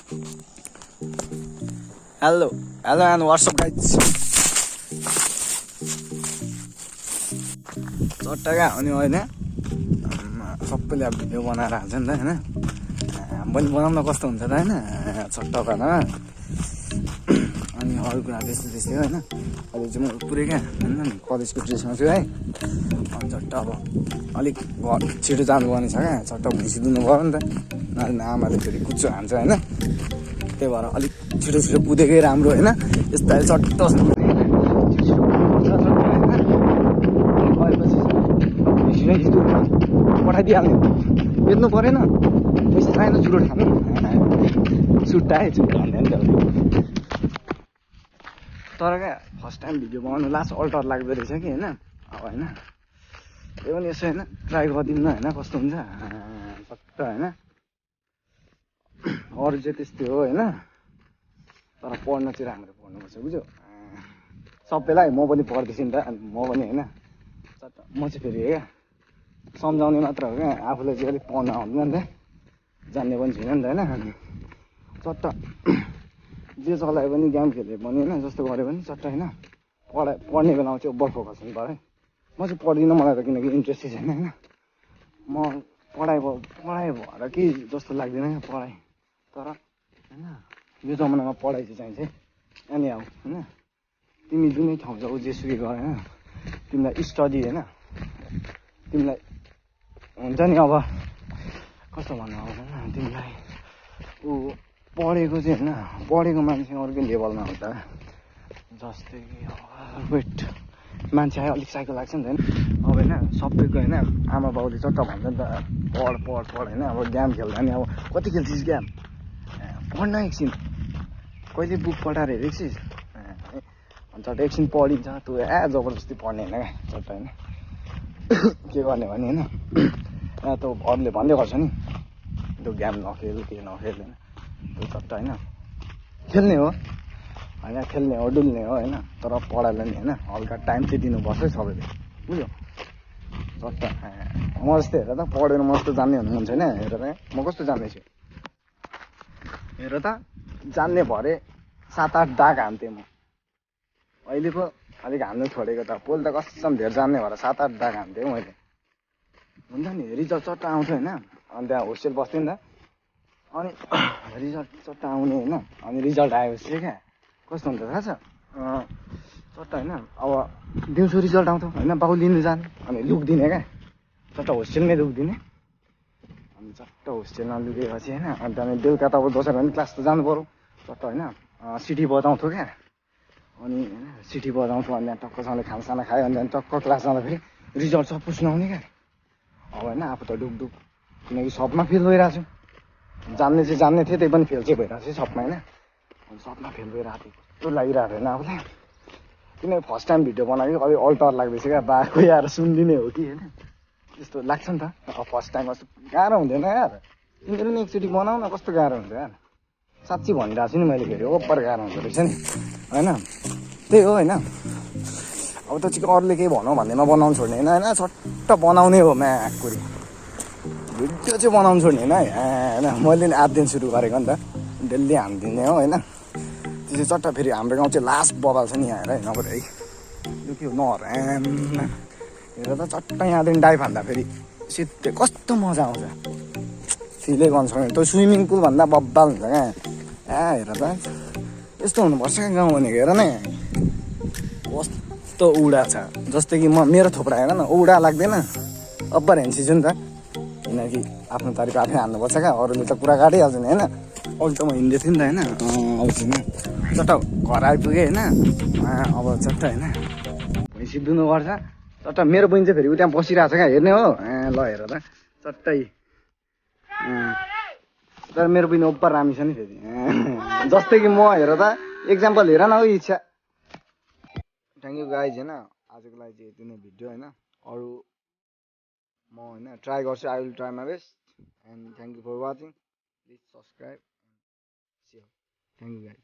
Hello and what's up guys? चट्टाका हो नि होइन सबैले अब भिडियो बनाएर हाल्छ नि त होइन पनि बनाउन कस्तो हुन्छ त होइन चट्टाकामा अनि अरू कुरा त्यस्तै होइन अहिले चाहिँ म पुरै क्या होइन कलेजको ड्रेसमा छु है अनि चट्टा अब अलिक छिटो जानुपर्ने छ क्या चट्टा भैँसी दुनु पऱ्यो नि त नभए आमाले फेरि कुच्चो हान्छ होइन त्यही भएर अलिक छिटो कुदेकै राम्रो होइन यस्तो चट्टा पठाइदिइहाल्ने बेच्नु परेन पैसा आएन चुरोट खानु सुट्टाए चुट्टा हाल्ने नि तर क्या फर्स्ट टाइम भिडियो बनाउनु लास्ट अल्टर लाग्दो रहेछ कि होइन अब होइन त्यो पनि यसो होइन ट्राई गरिदिउँ न होइन कस्तो हुन्छ सट्ट होइन अरू चाहिँ त्यस्तै हो होइन तर पढ्न चाहिँ राम्रो पढ्नुपर्छ बुझ्यो सबैलाई म पनि पढ्दैछु नि त म पनि होइन म चाहिँ फेरि क्या सम्झाउने मात्र हो क्या आफूलाई चाहिँ अलिक पढ्न आउँदैन नि त जान्ने पनि छैन नि त होइन चट्ट जे चलायो पनि गेम खेले पनि होइन जस्तो गऱ्यो भने चट्ट होइन पढ्ने बेलामा चाहिँ ओभर फोकस हुनु पऱ्यो है म चाहिँ पढ्दिनँ मलाई त किनकि इन्ट्रेस्टै छैन होइन म पढाइ भएर कि जस्तो लाग्दैन क्या पढाइ तर होइन यो जमानामा पढाइ चाहिँ चाहिन्छ अनि आऊ होइन तिमी जुनै ठाउँ जाऊ जेसुकै गर होइन तिमीलाई स्टडी होइन तिमीलाई हुन्छ नि अब कस्तो भन्नु आउँछ होइन तिमीलाई ऊ पढेको चाहिँ होइन पढेको मान्छे अर्कै लेभलमा हुन्छ जस्तै कि अब वेट मान्छे आयो अलिक साइको लाग्छ नि त होइन अब होइन सबैको होइन आमा बाउले चट्ट भन्छ नि त पढ होइन अब गेम खेल्दा नि अब कति खेल्छिस् गेम पढ्न एकछिन कहिले बुक पढाएर हेरेको अन्त एकछिन पढिन्छ त्यो जबरजस्ती पढ्ने होइन क्या चट्ट होइन के गर्ने भने होइन त अरूले भन्दै गर्छ नि त्यो गेम नखेल के नखेल होइन त्यो चट्ट होइन खेल्ने हो होइन खेल्ने हो डुल्ने हो होइन तर पढाइलाई नि होइन हल्का टाइम चाहिँ दिनुपर्छ है सबैले बुझ्यो चट्ट म जस्तै हेर त पढेर म जस्तो जान्ने हुनुहुन्छ होइन हेर त म कस्तो जान्दैछु हेर त जान्ने भरे 7-8 दाग हान्थेँ म अहिले पो अलिक हान्नु छोडेको त पोल त कसम धेर जान्ने भएर 7-8 दाग हान्थेँ मैले हुन्छ नि रिजल्ट चट्ट आउँछ होइन अनि त्यहाँ होस्टेल बस्थेँ नि त अनि रिजल्ट चट्ट आउने होइन अनि रिजल्ट आएपछि चाहिँ क्या कस्तो हुन्छ थाहा छ चट्ट होइन अब दिउँसो रिजल्ट आउँथ्यो होइन बाउ लिनु जाने अनि लुकिदिने क्या चट्ट होस्टेलमै लुकिदिने अनि चट्ट होस्टेलमा लुकेपछि होइन अनि त्यहाँदेखि बेलुका त अब दोस्रो भने क्लास त जानु पऱ्यो चट्ट होइन सिटी बजाउँथ्यो क्या अनि होइन सिटी बजाउँथ्यो अनि त्यहाँ टक्कसँगले खानासाना खायो अनि त्यहाँदेखि टक्क क्लास जाँदाखेरि रिजल्ट सब पुस्नु आउने क्या अब होइन आफू त डुकडुक किनकि सबमा फेल भइरहेको छु जान्ने चाहिँ जान्ने थिएँ त्यही पनि फेल चाहिँ भइरहेको छ सबमा होइन अनि सबमा फेल भइरहेको थियो कस्तो लागिरहेको होइन आफूलाई किनकि फर्स्ट टाइम भिडियो बनाएको अलिक अल्टर लाग्दैछ क्या बाको आएर सुनिदिने हो कि होइन त्यस्तो लाग्छ नि त अब फर्स्ट टाइम कस्तो गाह्रो हुँदैन यार तिमीले पनि एकचोटि बनाऊ न कस्तो गाह्रो हुन्छ यार साँच्ची भनिरहेको छु नि मैले फेरि ओभर गाह्रो हुँदो रहेछ नि होइन त्यही हो होइन अब त चाहिँ अरूले केही भनौँ भन्दैमा बनाउनु छोड्ने होइन होइन सट्ट बनाउने हो म्याकुरी भिडियो चाहिँ बनाउनु छोड्ने होइन होइन मैले नि 8 दिन सुरु गरेको नि त डेली हानिदिने हो होइन त्यो चाहिँ चट्ट फेरि हाम्रो गाउँ चाहिँ लास्ट बबाल छ नि यहाँ हेर नभएर है यो के हो नराम हेर त चट्ट यहाँदेखि डाइभ हान्दा फेरि सिधै कस्तो मजा आउँछ फिलै गर्नु सक्ने त्यो स्विमिङ पुल भन्दा बब्बाल हुन्छ क्या हेर त यस्तो हुनुपर्छ क्या गाउँ भनेको हेर न कस्तो उडा छ जस्तै कि मेरो थोप्रा हेर न उडा लाग्दैन अब्बर हेन्सिछु नि त किनकि आफ्नो तारिफ आफै हान्नुपर्छ क्या अरूले त कुरा काटिहाल्छ नि होइन अरू त म हिँड्दै थिएँ नि त होइन अब चाहिँ चट्ट घर आइपुगेँ होइन अब चट्ट होइन भैँसी दुनु गर्छ चट्ट मेरो बहिनी चाहिँ फेरि उ त्यहाँ बसिरहेको छ क्या हेर्ने हो ल हेर त चट्टै तर मेरो बहिनी ओभर रामी छ नि फेरि जस्तै कि म हेर त एक्जाम्पल हेर न हो इच्छा थ्याङ्क यू गाइज होइन आजको लागि चाहिँ यति नै भिडियो होइन अरू म होइन ट्राई गर्छु I will try my best and thank you for watching please subscribe thank you guys